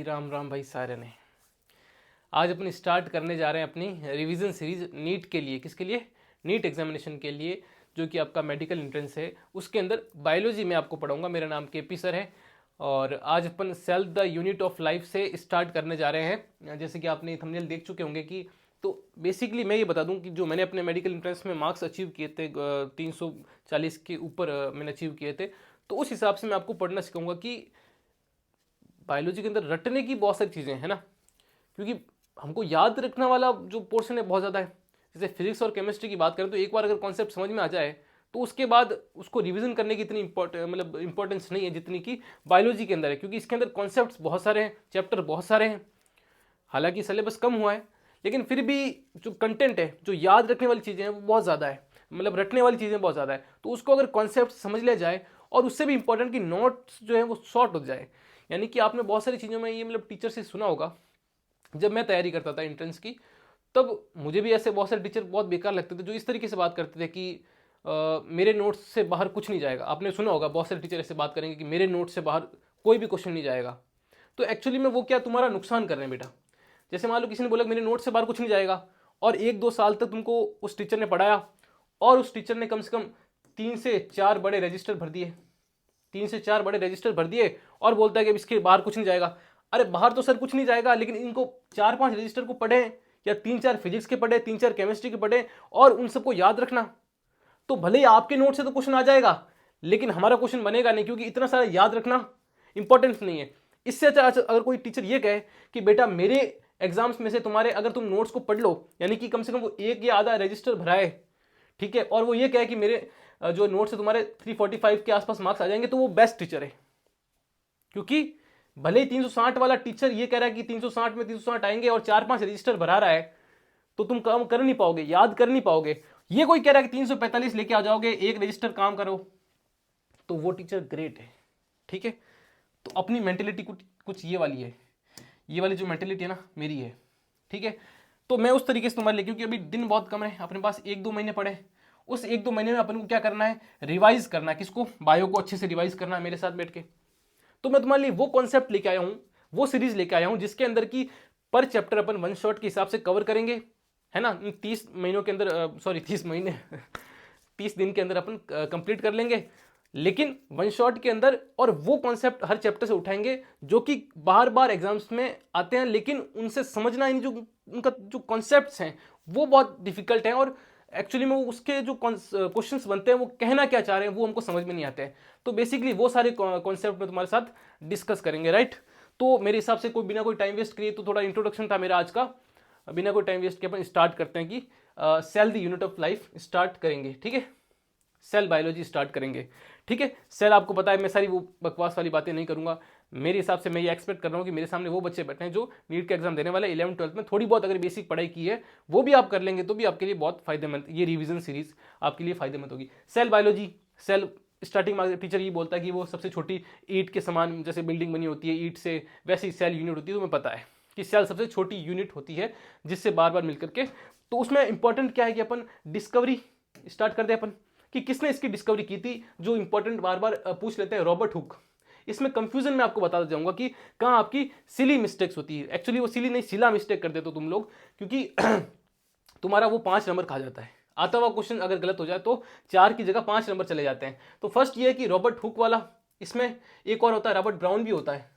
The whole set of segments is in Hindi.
राम राम भाई सारे ने। आज अपन स्टार्ट करने जा रहे हैं अपनी रिवीजन सीरीज नीट के लिए। किसके लिए? नीट एग्जामिनेशन के लिए, जो कि आपका मेडिकल एंट्रेंस है। उसके अंदर बायोलॉजी में आपको पढ़ाऊंगा। मेरा नाम केपी सर है और आज अपन cell the unit of life से स्टार्ट करने जा रहे हैं। जैसे कि आपने थंबनेल देख चुके होंगे कि तो बेसिकली मैं ये बता दूं कि जो मैंने अपने मेडिकल एंट्रेंस में मार्क्स अचीव किए थे 340 के ऊपर मैंने अचीव किए थे, तो उस हिसाब से मैं आपको पढ़ना सिखाऊंगा कि बायोलॉजी के अंदर रटने की बहुत सारी चीज़ें हैं ना, क्योंकि हमको याद रखने वाला जो पोर्शन है बहुत ज़्यादा है। जैसे फिजिक्स और केमिस्ट्री की बात करें तो एक बार अगर कॉन्सेप्ट समझ में आ जाए तो उसके बाद उसको रिवीजन करने की इतनी इंपॉर्टेंस नहीं है जितनी कि बायोलॉजी के अंदर है, क्योंकि इसके अंदर कॉन्सेप्ट्स बहुत सारे हैं, चैप्टर बहुत सारे हैं। हालांकि सिलेबस कम हुआ है लेकिन फिर भी जो कंटेंट है, जो याद रखने वाली चीज़ें हैं वो बहुत ज़्यादा है, रटने वाली चीज़ें बहुत ज़्यादा है। तो उसको अगर कॉन्सेप्ट समझ लिया जाए और उससे भी इंपॉर्टेंट कि नोट्स जो है वो शॉर्ट हो जाए। यानी कि आपने बहुत सारी चीज़ों में ये टीचर से सुना होगा, जब मैं तैयारी करता था एंट्रेंस की तब मुझे भी ऐसे बहुत सारे टीचर बहुत बेकार लगते थे जो इस तरीके से बात करते थे कि मेरे नोट्स से बाहर कुछ नहीं जाएगा। आपने सुना होगा बहुत सारे टीचर ऐसे बात करेंगे कि मेरे नोट्स से बाहर कोई भी क्वेश्चन नहीं जाएगा। तो एक्चुअली में वो क्या तुम्हारा नुकसान कर रहे हैं बेटा। जैसे मान लो किसी ने बोला मेरे नोट से बाहर कुछ नहीं जाएगा और 1-2 साल तक तुमको उस टीचर ने पढ़ाया और उस टीचर ने कम से कम 3 से 4 बड़े रजिस्टर भर दिए, 3 से 4 बड़े रजिस्टर भर दिए और बोलता है कि इसके बाहर कुछ नहीं जाएगा। अरे बाहर तो सर कुछ नहीं जाएगा, लेकिन इनको 4-5 रजिस्टर को पढ़े या 3-4 फिजिक्स के पढ़े, 3-4 केमिस्ट्री के पढ़े और उन सबको याद रखना। तो भले ही आपके नोट से तो क्वेश्चन आ जाएगा लेकिन हमारा क्वेश्चन बनेगा नहीं, क्योंकि इतना सारा याद रखना इंपॉर्टेंट नहीं है। इससे अच्छा अगर कोई टीचर ये कहे कि बेटा मेरे एग्जाम्स में से तुम्हारे अगर तुम नोट्स को पढ़ लो, यानी कि कम से कम वो 1 या आधा रजिस्टर भराए, ठीक है, और वो ये कहे कि मेरे जो नोट्स है तुम्हारे 345 के आसपास मार्क्स आ जाएंगे, तो वो बेस्ट टीचर है। क्योंकि भले ही 360 वाला टीचर ये कह रहा है कि 360 में 360 आएंगे और 4-5 रजिस्टर भरा रहा है, तो तुम काम कर नहीं पाओगे, याद कर नहीं पाओगे। ये कोई कह रहा है कि 345 लेके आ जाओगे, 1 रजिस्टर काम करो, तो वो टीचर ग्रेट है। ठीक है, तो अपनी मेंटेलिटी कुछ ये वाली है, ये वाली जो मेंटेलिटी है ना मेरी है। ठीक है, तो मैं उस तरीके से तुम्हारे लिए, क्योंकि अभी दिन बहुत कम है, अपने पास 1-2 महीने पड़े। उस 1-2 महीने में अपन को क्या करना है? रिवाइज करना है। किसको? बायो को अच्छे से रिवाइज करना है मेरे साथ बैठ के। तो मैं तुम्हारे लिए वो कॉन्सेप्ट लेके आया हूं, वो सीरीज लेके आया हूं जिसके अंदर की पर चैप्टर अपन 1 शॉट के हिसाब से कवर करेंगे, है ना। 30 महीनों के अंदर 30 महीने 30 दिन के अंदर अपन कंप्लीट कर लेंगे, लेकिन 1 शॉट के अंदर। और वो कॉन्सेप्ट हर चैप्टर से उठाएंगे जो कि बार बार एग्जाम्स में आते हैं, लेकिन उनसे समझना इन जो उनका जो कॉन्सेप्ट्स हैं वो बहुत डिफिकल्ट है, और एक्चुअली में उसके जो क्वेश्चंस बनते हैं वो कहना क्या चाह रहे हैं वो हमको समझ में नहीं आते हैं। तो बेसिकली वो सारे कॉन्सेप्ट में तुम्हारे साथ डिस्कस करेंगे, राइट। तो मेरे हिसाब से बिना कोई टाइम वेस्ट किए, तो थोड़ा इंट्रोडक्शन था मेरा आज का, बिना कोई टाइम वेस्ट किए अपन स्टार्ट करते हैं कि cell the unit of life start करेंगे। ठीक है, सेल बायोलॉजी स्टार्ट करेंगे। ठीक है, सेल आपको पता है मैं सारी वो बकवास वाली बातें नहीं करूंगा। मेरे हिसाब से मैं ये एक्सपेक्ट कर रहा हूँ कि मेरे सामने वो बच्चे बैठे हैं जो नीट का एग्जाम देने वाले 11th-12th में थोड़ी बहुत अगर बेसिक पढ़ाई की है वो भी आप कर लेंगे, तो भी आपके लिए बहुत फायदेमंद, ये रिवीजन सीरीज आपके लिए फायदेमंद होगी। सेल बायोलॉजी, सेल स्टार्टिंग में टीचर ये बोलता है कि वो सबसे छोटी ईंट के समान, जैसे बिल्डिंग बनी होती है ईंट से, वैसी सेल यूनिट होती है। तो तुम्हें पता है कि सेल सबसे छोटी यूनिट होती है जिससे बार बार मिलकर के। तो उसमें इंपॉर्टेंट क्या है कि अपन डिस्कवरी स्टार्ट कर दे अपन कि किसने इसकी डिस्कवरी की थी, जो इंपॉर्टेंट बार बार पूछ लेते हैं, रॉबर्ट हुक। इसमें कंफ्यूजन में आपको बताता जाऊंगा कि कहां आपकी सिली मिस्टेक्स होती है। एक्चुअली वो सिली नहीं, सिला मिस्टेक कर देते हो तुम लोग, क्योंकि तुम्हारा वो 5 नंबर खा जाता है। आता हुआ क्वेश्चन अगर गलत हो जाए तो 4 की जगह 5 नंबर चले जाते हैं। तो फर्स्ट ये है कि रॉबर्ट हुक वाला, इसमें एक और होता है, रॉबर्ट ब्राउन भी होता है।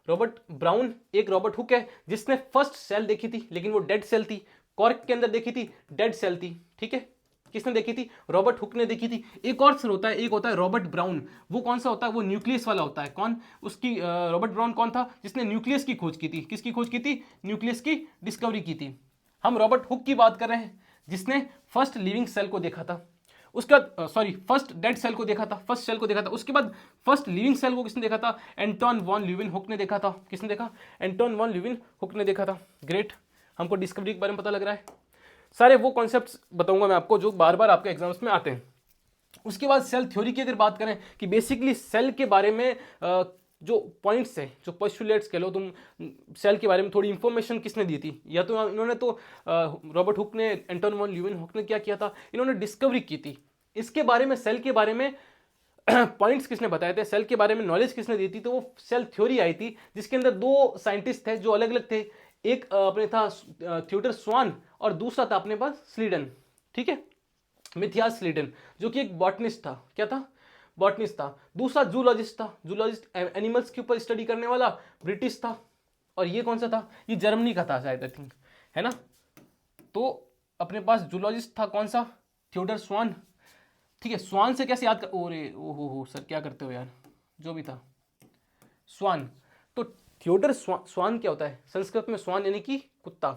रॉबर्ट ब्राउन एक रॉबर्ट हुक है जिसने फर्स्ट सेल देखी थी, लेकिन वो डेड सेल थी। कॉर्क के अंदर देखी थी, डेड सेल थी। ठीक है, किसने देखी थी? रॉबर्ट हुक ने देखी थी। एक और सर होता है, एक होता है रॉबर्ट ब्राउन। वो कौन सा होता है? वो न्यूक्लियस वाला होता है। कौन उसकी? रॉबर्ट ब्राउन कौन था? जिसने न्यूक्लियस की खोज की थी। किसकी खोज की थी? न्यूक्लियस की डिस्कवरी की थी। हम रॉबर्ट हुक की बात कर रहे हैं जिसने फर्स्ट लिविंग सेल को देखा था, उसका फर्स्ट डेड सेल को देखा था, फर्स्ट सेल को देखा था। उसके बाद फर्स्ट लिविंग सेल को किसने देखा था? एंटोन वॉन ल्यूविन हुक ने देखा था। किसने देखा? एंटोन वॉन ल्यूविन हुक ने देखा था। ग्रेट, हमको डिस्कवरी के बारे में पता लग रहा है। सारे वो कॉन्सेप्ट्स बताऊंगा मैं आपको जो बार बार आपके एग्जाम्स में आते हैं। उसके बाद सेल थ्योरी की अगर बात करें कि बेसिकली सेल के बारे में जो पॉइंट्स हैं, जो पोस्टुलेट्स कह लो तुम, सेल के बारे में थोड़ी इंफॉर्मेशन किसने दी थी? या तो इन्होंने तो रॉबर्ट हुक ने, एंटोन वॉन ल्यूविन हुक ने क्या किया था? इन्होंने डिस्कवरी की थी। इसके बारे में, सेल के बारे में पॉइंट्स किसने बताए थे, सेल के बारे में नॉलेज किसने दी थी, तो वो सेल थ्योरी आई थी, जिसके अंदर दो साइंटिस्ट थे जो अलग अलग थे। एक अपने था थियोडर स्वान और दूसरा था अपने पास स्लीडन, ठीक है, मिथियास स्लीडन, जो कि एक बॉटनिस्ट था। क्या था? बॉटनिस्ट था। दूसरा जूलॉजिस्ट था, जूलॉजिस्ट एनिमल्स के ऊपर स्टडी करने वाला, ब्रिटिश था। और ये कौन सा था? ये जर्मनी का था शायद, आई थिंक, है ना। तो अपने पास जूलॉजिस्ट था कौन सा? थियोडर स्वान, ठीक है। स्वान से कैसे याद कर, ओरे ओहो सर क्या करते हो यार, जो भी था स्वान। तो थियोडर स्वान क्या होता है? संस्कृत में स्वान यानी कि कुत्ता,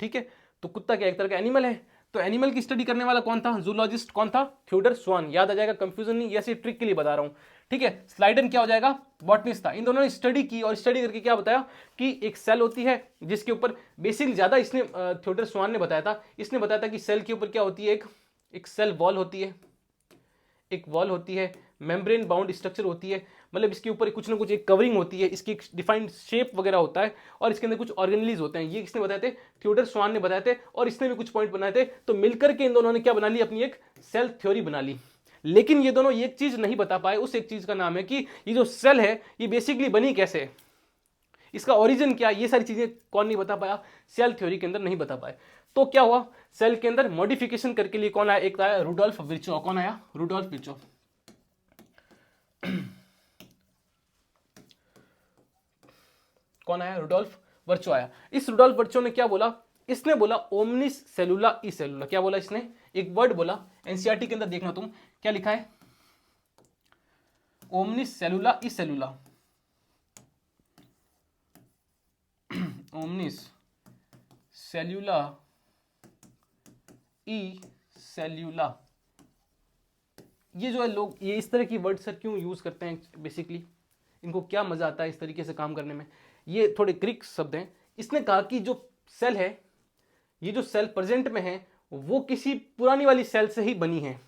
ठीक है। तो कुत्ता क्या एक तरह का एनिमल है, तो एनिमल की स्टडी करने वाला कौन था? जूलॉजिस्ट कौन था? थियोडर स्वान। याद आ जाएगा, कंफ्यूजन नहीं, ऐसे ट्रिक के लिए बता रहा हूं, ठीक है। स्लाइडन क्या हो जाएगा? बॉटनिस्ट था। इन दोनों ने स्टडी की और स्टडी करके क्या बताया कि एक सेल होती है जिसके ऊपर बेसिकली ज्यादा इसने थियोडर स्वान ने बताया था, इसने बताया था कि सेल के ऊपर क्या होती है, एक सेल वॉल होती है, एक वॉल होती है, मेम्ब्रेन बाउंड स्ट्रक्चर होती है, मतलब इसके ऊपर कुछ ना कुछ एक कवरिंग होती है, इसकी एक डिफाइंड शेप वगैरह होता है, और इसके अंदर कुछ ऑर्गेनलीज होते हैं। ये किसने बताए थे? थियोडर स्वान ने बताए थे, और इसने भी कुछ पॉइंट बनाए थे। तो मिलकर के इन दोनों ने क्या बना ली? अपनी एक सेल थ्योरी बना ली। लेकिन ये दोनों एक चीज नहीं बता पाए, उस एक चीज का नाम है कि ये जो सेल है ये बेसिकली बनी कैसे, इसका ओरिजिन क्या, ये सारी चीजें कौन नहीं बता पाया? सेल थ्योरी के अंदर नहीं बता पाए। तो क्या हुआ? सेल के अंदर मॉडिफिकेशन करके लिए कौन आया? एक आया रुडोल्फ विर्चो। कौन आया? Rudolf Virchow. कौन आया? रुडोल्फ वर्चो आया। इस रुडोल्फ वर्चो ने क्या बोला? इसने बोला ओमनिस सेलुला ई सेलुला। क्या बोला इसने? एक वर्ड बोला, एनसीईआरटी के अंदर देखना तुम क्या लिखा है, ओमनिस सेलुला ई सेलुला। ओमनिस सेल्यूला ई सेल्यूला। ये जो है लोग ये इस तरह की वर्ड सर क्यों यूज करते हैं, बेसिकली इनको क्या मजा आता है इस तरीके से काम करने में? ये थोड़े ग्रीक शब्द हैं। इसने कहा कि जो सेल है, ये जो सेल प्रेजेंट में है वो किसी पुरानी वाली सेल से ही बनी है।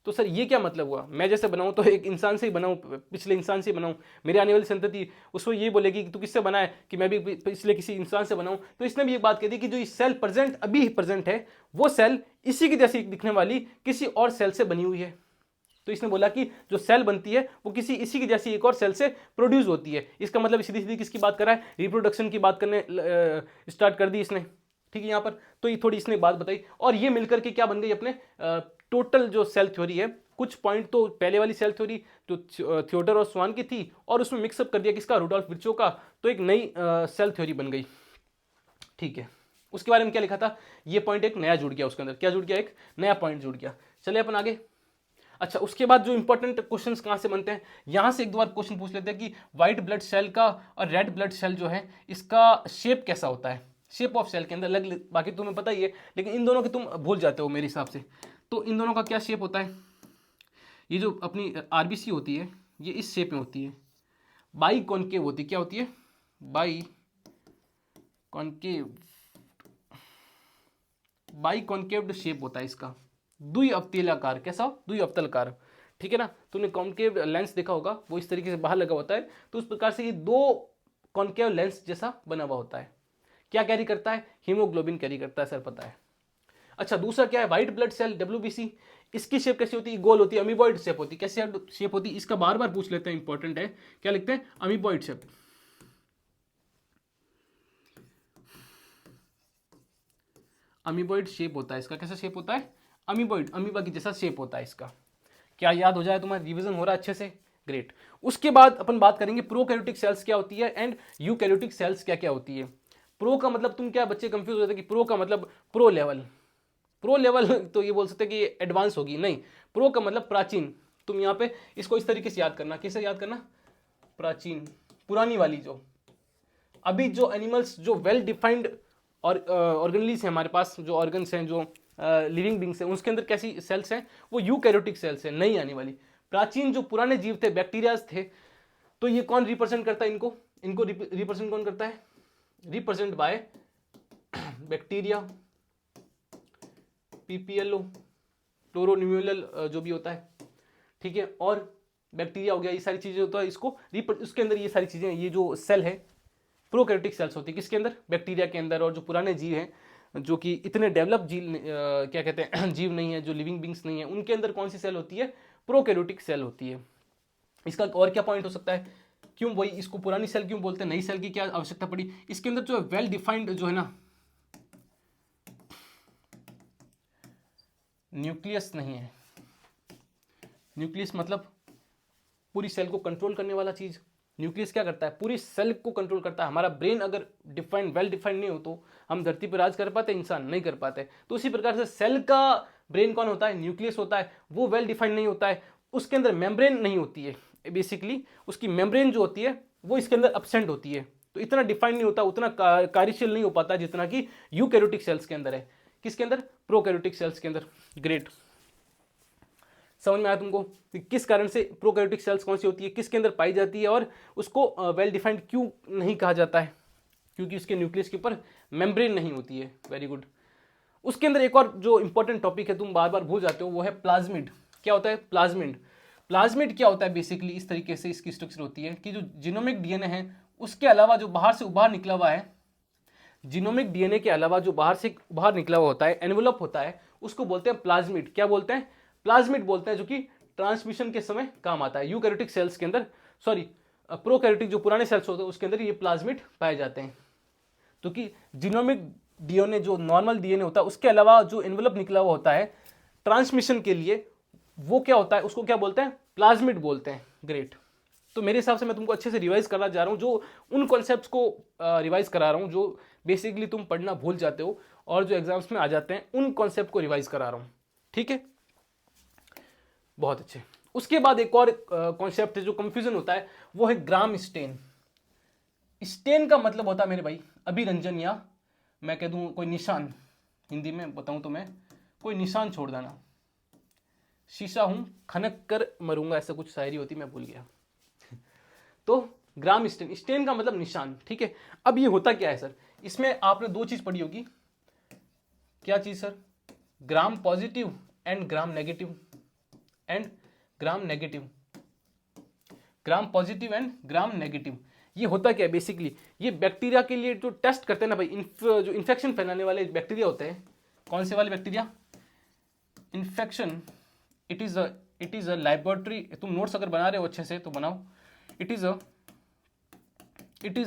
तो सर ये क्या मतलब हुआ? मैं जैसे बनाऊं तो एक इंसान से ही बनाऊं, पिछले इंसान से ही बनाऊं, मेरे आने वाली संतति उसको ये बोलेगी कि तू किससे बना है, कि मैं भी पिछले किसी इंसान से बनाऊं। तो इसने भी ये बात कह दी कि जो सेल प्रेजेंट अभी प्रेजेंट है वो सेल इसी की जैसी दिखने वाली किसी और सेल से बनी हुई है। तो इसने बोला कि जो सेल बनती है वो किसी इसी की जैसी एक और सेल से प्रोड्यूस होती है। इसका मतलब सीधी सीधी किसकी बात कर रहा है? रिप्रोडक्शन की बात करने स्टार्ट कर दी इसने, ठीक है यहाँ पर। तो ये थोड़ी इसने बात बताई, और ये मिलकर के क्या बन गई अपने टोटल जो सेल थ्योरी है। कुछ पॉइंट तो पहले वाली सेल थ्योरी जो थियोडर और स्वान की थी, और उसमें मिक्सअप कर दिया किसका? रुडोल्फ विर्चो का। तो एक नई सेल थ्योरी बन गई, ठीक है। उसके बारे में क्या लिखा था? ये पॉइंट एक नया जुड़ गया उसके अंदर। क्या जुड़ गया? एक नया पॉइंट जुड़ गया। चलिए अपन आगे। अच्छा, उसके बाद जो इंपॉर्टेंट क्वेश्चंस कहां से बनते हैं, यहां से एक दो बार क्वेश्चन पूछ लेते हैं कि व्हाइट ब्लड सेल का और रेड ब्लड सेल जो है इसका शेप कैसा होता है। शेप ऑफ सेल के अंदर अलग, बाकी तुम्हें पता ही है, लेकिन इन दोनों के तुम भूल जाते हो मेरे हिसाब से। तो इन दोनों का क्या शेप होता है? ये जो अपनी आरबीसी होती है ये इस शेप में होती है, बाई कॉन्केव होती है। क्या होती है? बाई कॉन्केव, बाई कॉन्केव्ड शेप होता है इसका, द्विअवतलाकार। कैसा? द्विअवतलकार, ठीक है ना। तूने कॉन्केव लेंस देखा होगा, वो इस तरीके से बाहर लगा होता है, तो उस प्रकार से ये दो कॉन्केव लेंस जैसा बना हुआ होता है। क्या कैरी करता है? हीमोग्लोबिन कैरी करता है, सर पता है। अच्छा, दूसरा क्या है? White blood cell WBC. इसकी शेप कैसी होती है? गोल होती है, अमीबॉइड शेप होती है। कैसी शेप होती है? इसका बार बार पूछ लेते हैं, इंपॉर्टेंट है। क्या लिखते हैं? Amoeboid shape. अमीबॉइड शेप होता है इसका। कैसा शेप होता है? अमीबॉइड, अमीबा की जैसा शेप होता है इसका। क्या याद हो जाए तुम्हारा? रिवीजन हो रहा है अच्छे से? ग्रेट। उसके बाद अपन बात करेंगे प्रोकैरियोटिक सेल्स क्या होती है एंड यूकैरियोटिक सेल्स क्या क्या होती है। प्रो का मतलब, तुम क्या बच्चे कंफ्यूज हो जाते हैं कि प्रो का मतलब प्रो लेवल। प्रो लेवल तो ये बोल सकते हैं कि एडवांस होगी, नहीं। प्रो का मतलब प्राचीन। तुम यहाँ पे इसको इस तरीके से याद करना। कैसे याद करना? प्राचीन, पुरानी वाली। जो अभी जो एनिमल्स जो वेल डिफाइंड और ऑर्गेनलीज हैं हमारे पास, जो ऑर्गन्स हैं, जो लिविंग बींग्स हैं, उसके अंदर कैसी सेल्स हैं? वो यूकैरियोटिक सेल्स हैं, नई आने वाली। प्राचीन जो पुराने जीव थे, बैक्टीरियाज थे, तो ये कौन रिप्रेजेंट करता है इनको? इनको रिप्रेजेंट कौन करता है? रिप्रेजेंट बाय बैक्टीरिया, पीपीएलओ, क्लोरोन्यूमेरल जो भी होता है, ठीक है। और बैक्टीरिया हो गया, ये सारी चीजें होता है इसको उसके अंदर ये सारी चीजें, ये जो सेल है प्रोकैरियोटिक सेल्स होती है किसके अंदर? बैक्टीरिया के अंदर। और जो पुराने जीव हैं जो कि इतने डेवलप क्या कहते हैं जीव नहीं है, जो लिविंग बींग्स नहीं है, उनके अंदर कौन सी सेल होती है? प्रोकैरियोटिक सेल होती है। इसका और क्या पॉइंट हो सकता है? क्यों वही इसको पुरानी सेल क्यों बोलते हैं, नई सेल की क्या आवश्यकता पड़ी? इसके अंदर जो वेल डिफाइंड जो है ना न्यूक्लियस नहीं है। न्यूक्लियस मतलब पूरी सेल को कंट्रोल करने वाला चीज। न्यूक्लियस क्या करता है? पूरी सेल को कंट्रोल करता है। हमारा ब्रेन अगर डिफाइंड वेल डिफाइंड नहीं हो तो हम धरती पर राज कर पाते? इंसान नहीं कर पाते। तो उसी प्रकार से सेल का ब्रेन कौन होता है? न्यूक्लियस होता है। वो वेल डिफाइंड नहीं होता है, उसके अंदर मेम्ब्रेन नहीं होती है। बेसिकली उसकी मेम्ब्रेन जो होती है वो इसके अंदर एब्सेंट होती है, तो इतना डिफाइंड नहीं होता, उतना कार्यशील नहीं हो पाता जितना कि यूकैरियोटिक सेल्स के अंदर है। किसके अंदर? प्रोकैरियोटिक सेल्स के अंदर। ग्रेट, समझ में आया तुमको किस कारण से प्रोकैरियोटिक सेल्स कौन सी होती है, किसके अंदर पाई जाती है, और उसको वेल डिफाइंड क्यों नहीं कहा जाता है? क्योंकि उसके न्यूक्लियस के ऊपर मेम्ब्रेन नहीं होती है। Very good. उसके अंदर एक और जो इंपॉर्टेंट टॉपिक है, तुम बार बार भूल जाते हो, वो है प्लाज्मिड। क्या होता है प्लाज्मिड? प्लाज्मिड क्या होता है? बेसिकली इस तरीके से इसकी स्ट्रक्चर होती है कि जो जीनोमिक डीएनए है उसके अलावा जो बाहर से उबार निकला हुआ है, जीनोमिक डीएनए के अलावा जो बाहर से बाहर निकला हुआ होता है, एनवेलप होता है, उसको बोलते हैं प्लाज्मिड। क्या बोलते हैं? प्लाज्मिड बोलते हैं, जो कि ट्रांसमिशन के समय काम आता है। यूकैरियोटिक सेल्स के अंदर, सॉरी प्रोकैरियोटिक जो पुराने सेल्स होते हैं उसके अंदर ये प्लाज्मिड पाए जाते हैं। तो कि जीनोमिक डीएनए जो नॉर्मल डीएनए होता है उसके अलावा जो एनवेलप निकला हुआ होता है ट्रांसमिशन के लिए, वो क्या होता है? उसको क्या बोलते हैं? प्लाज्मिड बोलते हैं। ग्रेट। तो मेरे हिसाब से मैं तुमको अच्छे से रिवाइज करना जा रहा हूँ, जो उन कॉन्सेप्ट्स को रिवाइज करा रहा हूँ जो बेसिकली तुम पढ़ना भूल जाते हो और जो एग्जाम्स में आ जाते हैं, उन कॉन्सेप्ट को रिवाइज करा रहा हूँ। ठीक है, बहुत अच्छे। उसके बाद एक और कॉन्सेप्ट है जो कंफ्यूजन होता है, वो है ग्राम स्टेन। स्टेन का मतलब होता है मेरे भाई अभिरंजन, या मैं कह दूं कोई निशान, हिंदी में बताऊं तो मैं कोई निशान छोड़ देना। शीशा हूं खनक कर मरूंगा, ऐसा कुछ शायरी होती, मैं भूल गया। तो ग्राम स्टेन, स्टेन का मतलब निशान। ठीक है, अब ये होता क्या है सर? इसमें आपने दो चीज पढ़ी होगी। क्या चीज sir? Gram positive and gram negative, and gram negative, gram positive and gram negative. ये होता क्या है बेसिकली? ये बैक्टीरिया के लिए जो टेस्ट करते हैं ना भाई, जो इन्फेक्शन फैलाने वाले बैक्टीरिया होते हैं, कौन से वाले bacteria? Infection, it is a laboratory. तुम नोट्स अगर बना रहे हो अच्छे से तो बनाओ। It is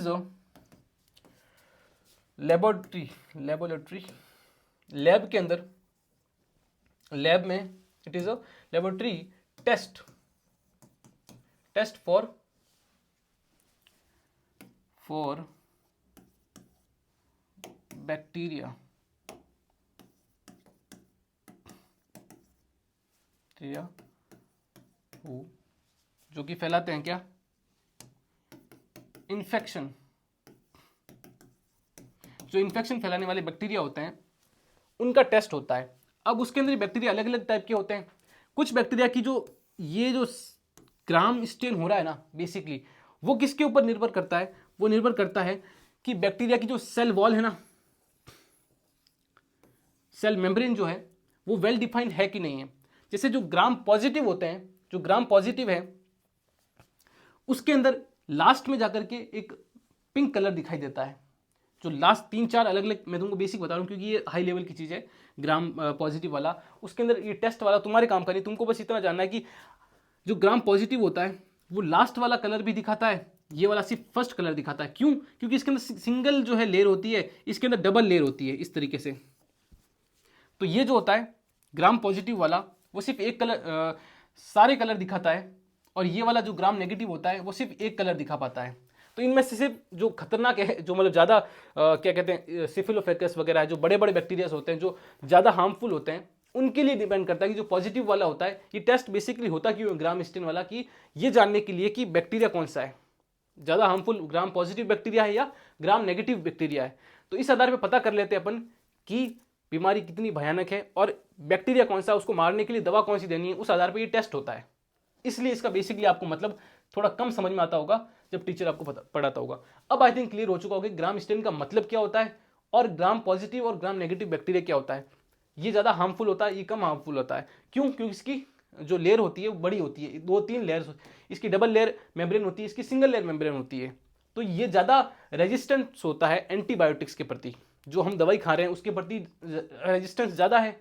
a laboratory, lab के अंदर, लैब में it is a laboratory test for bacteria जो कि फैलाते हैं क्या? इन्फेक्शन। जो इन्फेक्शन फैलाने वाले बैक्टीरिया होते हैं उनका टेस्ट होता है। अब उसके अंदर बैक्टीरिया अलग अलग टाइप के होते हैं। कुछ बैक्टीरिया की जो ये जो ग्राम स्टेन हो रहा है ना, बेसिकली वो किसके ऊपर निर्भर करता है? वो निर्भर करता है कि बैक्टीरिया की जो सेल वॉल है ना, सेल मेम्ब्रेन जो है वो वेल डिफाइंड है कि नहीं है। जैसे जो ग्राम पॉजिटिव होते हैं, जो ग्राम पॉजिटिव है उसके अंदर लास्ट में जाकर के एक पिंक कलर दिखाई देता है। जो लास्ट 3-4 अलग अलग, मैं तुमको बेसिक बता रहा हूँ क्योंकि ये हाई लेवल की चीज़ है। ग्राम पॉजिटिव वाला, उसके अंदर ये टेस्ट वाला तुम्हारे काम का नहीं, तुमको बस इतना जानना है कि जो ग्राम पॉजिटिव होता है वो लास्ट वाला कलर भी दिखाता है, ये वाला सिर्फ फर्स्ट कलर दिखाता है। क्यों? क्योंकि इसके अंदर सिंगल जो है लेयर होती है, इसके अंदर डबल लेयर होती है इस तरीके से। तो ये जो होता है ग्राम पॉजिटिव वाला, वो सिर्फ एक कलर, सारे कलर दिखाता है, और ये वाला जो ग्राम नेगेटिव होता है वो सिर्फ एक कलर दिखा पाता है। तो इनमें से सिर्फ जो खतरनाक है, जो मतलब ज़्यादा क्या कहते हैं सिफिलोफेकस वगैरह है, जो बड़े बड़े बैक्टीरियाज होते हैं जो ज़्यादा हार्मफुल होते हैं, उनके लिए डिपेंड करता है कि जो पॉजिटिव वाला होता है। ये टेस्ट बेसिकली होता क्यों ग्राम स्टेन वाला, कि ये जानने के लिए कि बैक्टीरिया कौन सा है, ज़्यादा हार्मफुल ग्राम पॉजिटिव बैक्टीरिया है या ग्राम नेगेटिव बैक्टीरिया है। तो इस आधार पर पता कर लेते हैं अपन कि बीमारी कितनी भयानक है और बैक्टीरिया कौन सा है, उसको मारने के लिए दवा कौन सी देनी है, उस आधार पर ये टेस्ट होता है। इसलिए इसका बेसिकली आपको मतलब थोड़ा कम समझ में आता होगा जब टीचर आपको पढ़ाता होगा। अब आई थिंक क्लियर हो चुका होगा ग्राम स्टेन का मतलब क्या होता है और ग्राम पॉजिटिव और ग्राम नेगेटिव बैक्टीरिया क्या होता है। ये ज़्यादा हार्मफुल होता है, ये कम हार्मफुल होता है। क्यों? क्योंकि इसकी जो लेयर होती है वो बड़ी होती है, 2-3 लेयर्स, इसकी डबल लेयर मेम्ब्रेन होती है, इसकी सिंगल लेयर मेम्ब्रेन होती है। तो ये ज़्यादा रेजिस्टेंस होता है एंटीबायोटिक्स के प्रति, जो हम दवाई खा रहे हैं उसके प्रति रेजिस्टेंस ज़्यादा है,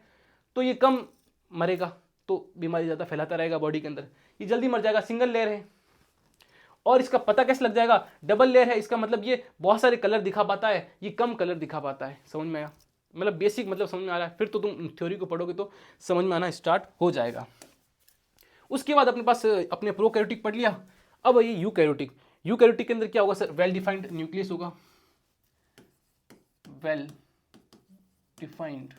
तो ये कम मरेगा, तो बीमारी ज़्यादा फैलाता रहेगा बॉडी के अंदर, ये जल्दी मर जाएगा। सिंगल लेयर है। और इसका पता कैसे लग जाएगा? डबल लेयर है, इसका मतलब ये बहुत सारे कलर दिखा पाता है, ये कम कलर दिखा पाता है। समझ में आया? मतलब बेसिक मतलब समझ में आ रहा है। फिर तो तुम थ्योरी को पढ़ोगे तो समझ में आना स्टार्ट हो जाएगा। उसके बाद अपने पास अपने प्रोकैरियोटिक पढ़ लिया। अब ये यूकैरियोटिक। यूकैरियोटिक के अंदर क्या होगा सर? वेल डिफाइंड न्यूक्लियस होगा, वेल डिफाइंड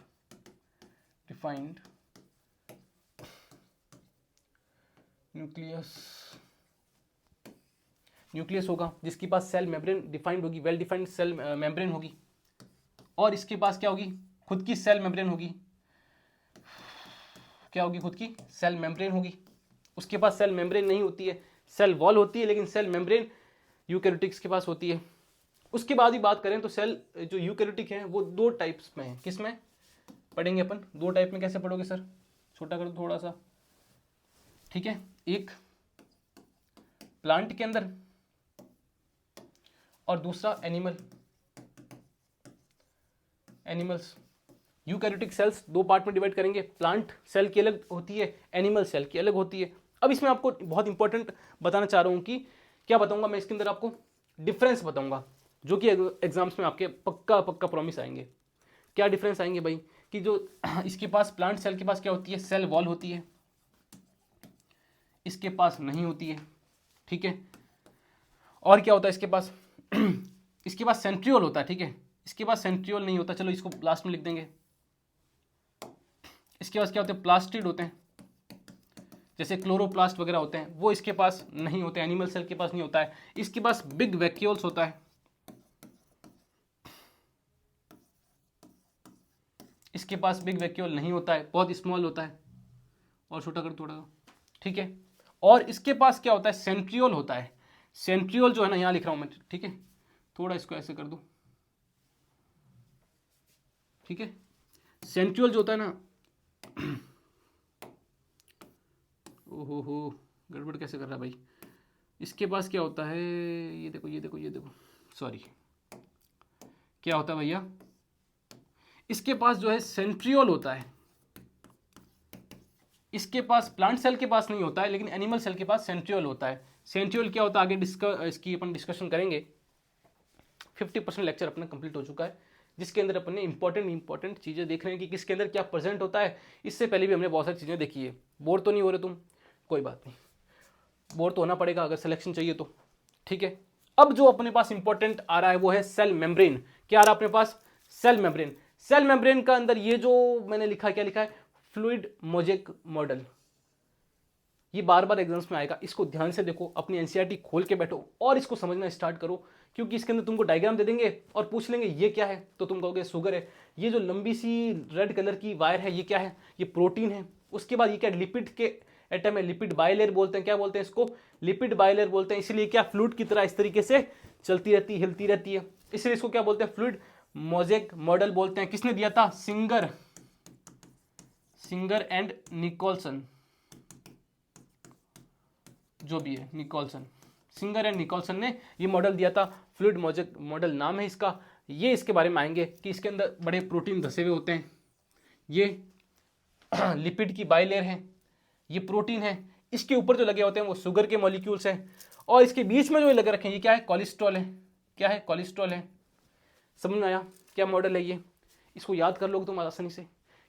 न्यूक्लियस होगा, जिसके पास सेल मेम्ब्रेन डिफाइंड होगी, वेल डिफाइंड सेल मेम्ब्रेन होगी। और इसके पास क्या होगी? खुद की सेल मेम्ब्रेन होगी। क्या होगी? खुद की सेल मेम्ब्रेन होगी। उसके पास सेल मेम्ब्रेन नहीं होती है, सेल वॉल होती है, लेकिन सेल मेम्ब्रेन यूकैरियोटिक्स के पास होती है। उसके बाद ही बात करें तो सेल जो यूकैरियोटिक है वो दो टाइप्स में है। किस में पढ़ेंगे अपन? दो टाइप में। कैसे पढ़ोगे सर? छोटा कर दो थोड़ा सा, ठीक है। एक प्लांट के अंदर और दूसरा एनिमल्स। यूकैरियोटिक सेल्स दो पार्ट में डिवाइड करेंगे, प्लांट सेल की अलग होती है, एनिमल सेल की अलग होती है। अब इसमें आपको बहुत इंपॉर्टेंट बताना चाह रहा हूं कि क्या बताऊंगा मैं इसके अंदर? आपको डिफरेंस बताऊंगा, जो कि एग्जाम्स में आपके पक्का पक्का प्रॉमिस आएंगे। क्या डिफरेंस आएंगे भाई? कि जो इसके पास प्लांट सेल के पास क्या होती है? सेल वॉल होती है, इसके पास नहीं होती है, ठीक है। और क्या होता है इसके पास? इसके पास सेंट्रियोल होता है, ठीक है। इसके पास सेंट्रियोल नहीं होता, चलो इसको लास्ट में लिख देंगे। इसके पास क्या होते हैं? प्लास्टिड होते हैं, जैसे क्लोरोप्लास्ट वगैरह होते हैं, वो इसके पास नहीं होते, एनिमल सेल के पास नहीं होता है। इसके पास बिग वैक्यूल्स होता है, इसके पास बिग वैक्यूल नहीं होता है, बहुत स्मॉल होता है। और छोटा कर थोड़ा, ठीक है। और इसके पास क्या होता है? सेंट्रियोल होता है। सेंट्रियोल जो है ना, यहां लिख रहा हूं मैं, ठीक है। थोड़ा इसको ऐसे कर दो, ठीक है। सेंट्रियोल जो होता है ना, ओहो गड़बड़ कैसे कर रहा है भाई? इसके पास क्या होता है? ये देखो ये देखो ये देखो, सॉरी, क्या होता है भैया? इसके पास जो है सेंट्रियोल होता है। इसके पास प्लांट सेल के पास नहीं होता है, लेकिन एनिमल सेल के पास सेंट्रियोल होता है। सेंट्रियोल क्या होता है आगे इसकी अपन डिस्कशन करेंगे। 50% लेक्चर अपना कंप्लीट हो चुका है, जिसके अंदर अपन ने इंपॉर्टेंट चीज़ें देख रहे हैं कि किसके अंदर क्या प्रेजेंट होता है। इससे पहले भी हमने बहुत सारी चीज़ें देखी है। बोर तो नहीं हो रहे तुम? कोई बात नहीं, बोर तो होना पड़ेगा अगर सिलेक्शन चाहिए तो, ठीक है। अब जो अपने पास इंपॉर्टेंट आ रहा है वो है सेल मेम्ब्रेन। क्या आ रहा है अपने पास? Cell membrane. सेल मेम्ब्रेन का अंदर ये जो मैंने लिखा, क्या लिखा है? Fluid mosaic model. ये बार बार एग्जाम्स में आएगा, इसको ध्यान से देखो, अपनी एनसीईआरटी खोल के बैठो और इसको समझना स्टार्ट करो, क्योंकि इसके अंदर तुमको डायग्राम दे देंगे और पूछ लेंगे ये क्या है, तो तुम कहोगे शुगर है। ये जो लंबी सी रेड कलर की वायर है, ये क्या है? ये प्रोटीन है। उसके बाद ये क्या? लिपिड के एटम है, लिपिड बायलेयर बोलते हैं। क्या बोलते हैं इसको? लिपिड बायलेयर बोलते हैं। इसलिए क्या? फ्लूइड की तरह इस तरीके से चलती रहती है, हिलती रहती है, इसलिए इसको क्या बोलते हैं? फ्लूइड मोजेक मॉडल बोलते हैं। किसने दिया था? सिंगर एंड निकोलसन, जो भी है निकोलसन, सिंगर एंड निकोलसन ने ये मॉडल दिया था। फ्लूइड मोजेक मॉडल नाम है इसका। ये इसके बारे में आएंगे कि इसके अंदर बड़े प्रोटीन धसे हुए होते हैं, ये लिपिड की बायलेयर है, ये प्रोटीन है। इसके ऊपर जो लगे होते हैं वो शुगर के मॉलिक्यूल्स हैं, और इसके बीच में जो लगे रखे हैं ये क्या है? कोलेस्ट्रॉल है। क्या है? कोलेस्ट्रॉल है। समझ में आया क्या मॉडल है ये? इसको याद कर लोगे तुम आसानी से,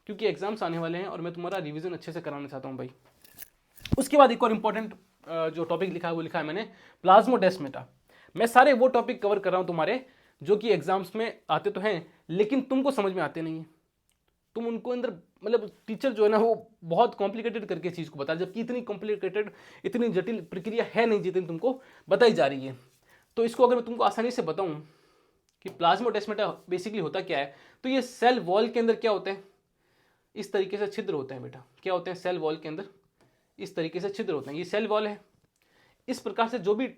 क्योंकि एग्जाम्स आने वाले हैं और मैं तुम्हारा रिवीजन अच्छे से कराना चाहता हूँ भाई। उसके बाद एक और इंपॉर्टेंट जो टॉपिक लिखा है वो लिखा है मैंने प्लाज्मोडेस्माटा। मैं सारे वो टॉपिक कवर कर रहा हूँ तुम्हारे जो कि एग्जाम्स में आते तो हैं, लेकिन तुमको समझ में आते नहीं है। तुम उनको अंदर मतलब टीचर जो है ना वो बहुत कॉम्प्लिकेटेड करके चीज़ को बता, जबकि इतनी कॉम्प्लिकेटेड, इतनी जटिल प्रक्रिया है नहीं जितनी तुमको बताई जा रही है। तो इसको अगर मैं तुमको आसानी से बताऊं कि प्लाज्मोडेस्माटा बेसिकली होता क्या है, तो ये सेल वॉल के अंदर क्या होते हैं? इस तरीके से छिद्र होते हैं बेटा। क्या होते हैं? सेल वॉल के अंदर इस तरीके से छिद्र होते हैं। ये सेल वॉल है। इस प्रकार से जो भी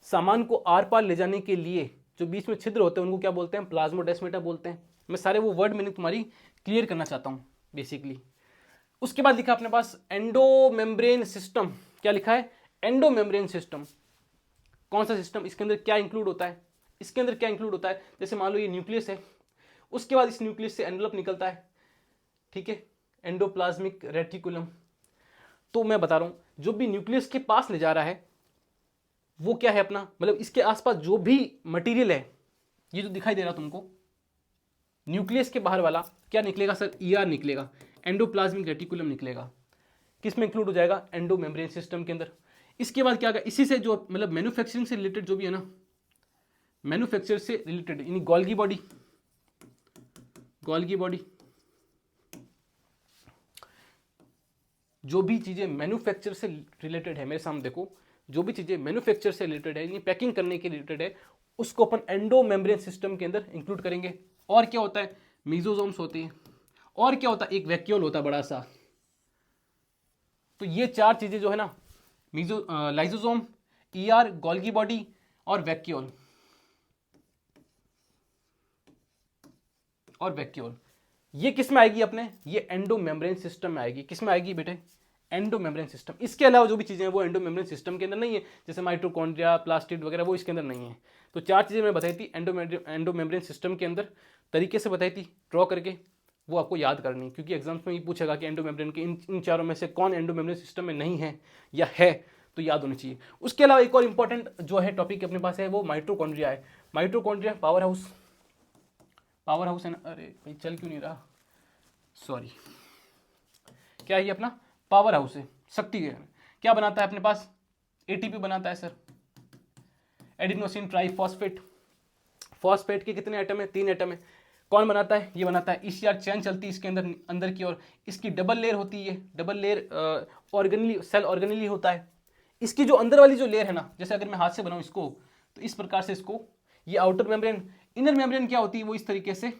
सामान को आर पार ले जाने के लिए जो बीच में छिद्र होते हैं उनको क्या बोलते हैं? प्लाज्मोडेस्माटा बोलते हैं। मैं सारे वो वर्ड मीनिंग तुम्हारी क्लियर करना चाहता हूं बेसिकली। उसके बाद लिखा अपने पास एंडोमेम्ब्रेन सिस्टम। क्या लिखा है? Endomembrane system. कौन सा सिस्टम? इसके अंदर क्या इंक्लूड होता है? इसके अंदर क्या इंक्लूड होता है, जैसे मान लो ये न्यूक्लियस है, उसके बाद इस न्यूक्लियस से एनवेलप निकलता है, ठीक है, एंडोप्लाज्मिक रेटिकुलम। तो मैं बता रहा हूं जो भी न्यूक्लियस के पास ले जा रहा है वो क्या है अपना, मतलब इसके आसपास जो भी मटेरियल है, ये जो दिखाई दे रहा तुमको न्यूक्लियस के बाहर वाला क्या निकलेगा सर, ईआर निकलेगा, एंडोप्लाज्मिक रेटिकुलम निकलेगा। किस में इंक्लूड हो जाएगा, एंडो मेम्ब्रेन सिस्टम के अंदर। इसके बाद क्या होगा, इसी से जो मतलब मैन्युफैक्चरिंग से रिलेटेड जो भी है ना, मैन्युफैक्चर से रिलेटेड यानी गोल्गी बॉडी, गोल्गी बॉडी, जो भी चीजें मैन्युफैक्चर से रिलेटेड है, मेरे सामने देखो, जो भी चीजें मैन्युफैक्चर से रिलेटेड है यानी पैकिंग करने के रिलेटेड है, उसको अपन एंडो मेम्ब्रेन सिस्टम के अंदर इंक्लूड करेंगे। और क्या होता है, मीजोजोम्स होते हैं, और क्या होता है, एक वैक्यूल होता है बड़ा सा। तो ये चार चीजें जो है ना, लाइजोसोम, ईआर, गोल्गी बॉडी और वैक्यूल, और वैक्यूल, ये किस में आएगी अपने, ये एंडो मेम्ब्रेन सिस्टम में आएगी। किस में आएगी बेटे, एंडो मेम्ब्रेन सिस्टम। इसके अलावा जो भी चीजें हैं वो एंडो मेम्ब्रेन सिस्टम के अंदर नहीं है, जैसे माइटोकॉन्ड्रिया, प्लास्टिड वगैरह, वो इसके अंदर नहीं है। तो चार चीजें मैं बताई थी एंडो मेम्ब्रेन सिस्टम के अंदर, तरीके से बताई थी ड्रॉ करके, वो आपको याद करनी, क्योंकि एग्जाम्स में ये पूछेगा कि एंडो मेम्ब्रेन के इन चारों में से कौन एंडो मेम्ब्रेन सिस्टम में नहीं है या है, तो याद होनी चाहिए। उसके अलावा एक और इंपॉर्टेंट जो है टॉपिक अपने पास है वो माइटोकॉन्ड्रिया है। Mitochondria power house, power house है ना, अरे भाई चल क्यों नहीं रहा, सॉरी, क्या है ये अपना पावर हाउस है, शक्ति है। क्या बनाता है अपने पास, एटीपी बनाता है सर, एडिनोसिन ट्राइफॉस्फेट। फॉस्फेट के कितने एटम है, 3 एटम है। कौन बनाता है, ये बनाता है ईसीआर चैन चलती है इसके अंदर, अंदर की ओर। इसकी डबल लेयर होती है, double layer organelle, cell organelle होता है। इसकी जो अंदर वाली जो लेयर है ना, जैसे अगर मैं हाथ से बनाऊं इसको, तो इस प्रकार से इसको, ये आउटर मेम्ब्रेन, इनर मेम्ब्रेन क्या होती है, वो इस तरीके से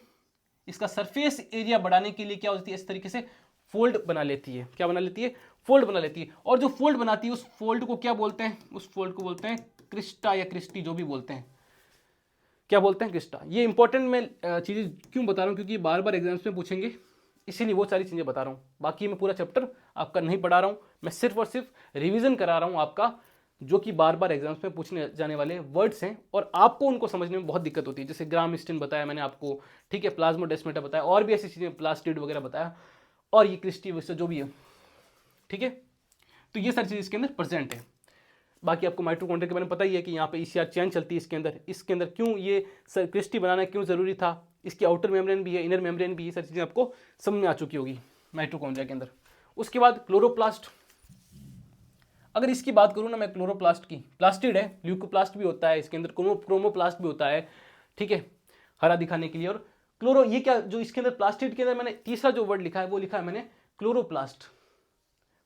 इसका सरफेस एरिया बढ़ाने के लिए क्या होती है, इस तरीके से फोल्ड बना लेती है। क्या बना लेती है, फोल्ड बना लेती है। और जो फोल्ड बनाती है उस फोल्ड को क्या बोलते हैं, उस फोल्ड को बोलते हैं क्रिस्टा या क्रिस्टी, जो भी बोलते हैं, क्या बोलते हैं, क्रिस्टा। ये इंपॉर्टेंट मैं चीजें क्यों बता रहा हूँ, क्योंकि बार बार एग्जाम्स में पूछेंगे, इसीलिए वो सारी चीजें बता रहा हूँ। बाकी मैं पूरा चैप्टर आपका नहीं पढ़ा रहा हूँ, मैं सिर्फ और सिर्फ रिवीजन करा रहा हूँ आपका, जो कि बार बार एग्जाम्स में पूछने जाने वाले वर्ड्स हैं और आपको उनको समझने में बहुत दिक्कत होती है। जैसे ग्रामस्टिन बताया मैंने आपको, ठीक है, प्लाज्मोडेस्माटा बताया, और भी ऐसी चीजें, प्लास्टिड वगैरह बताया, और ये क्रिस्टी वगैरह जो भी है, ठीक है। तो ये सारी चीज इसके अंदर प्रेजेंट है। बाकी आपको माइटोकॉन्ड्रिया के बारे में पता ही है कि यहाँ पे ईसीआर चैन चलती है इसके अंदर। इसके अंदर क्यों ये क्रिस्टी बनाना क्यों जरूरी था, इसकी आउटर मेम्ब्रेन भी है, इनर मेम्ब्रेन भी है, सारी चीजें आपको समझ में आ चुकी होगी माइटोकॉन्ड्रिया के अंदर। उसके बाद क्लोरोप्लास्ट, अगर इसकी बात करूँ ना मैं, क्लोरोप्लास्ट की, प्लास्टिड है, ल्यूकोप्लास्ट भी होता है इसके अंदर, क्रोमोप्लास्ट भी होता है, ठीक है, हरा दिखाने के लिए। और क्लोरो, ये क्या, जो इसके अंदर प्लास्टिड के अंदर मैंने तीसरा जो वर्ड लिखा है वो लिखा है मैंने क्लोरोप्लास्ट।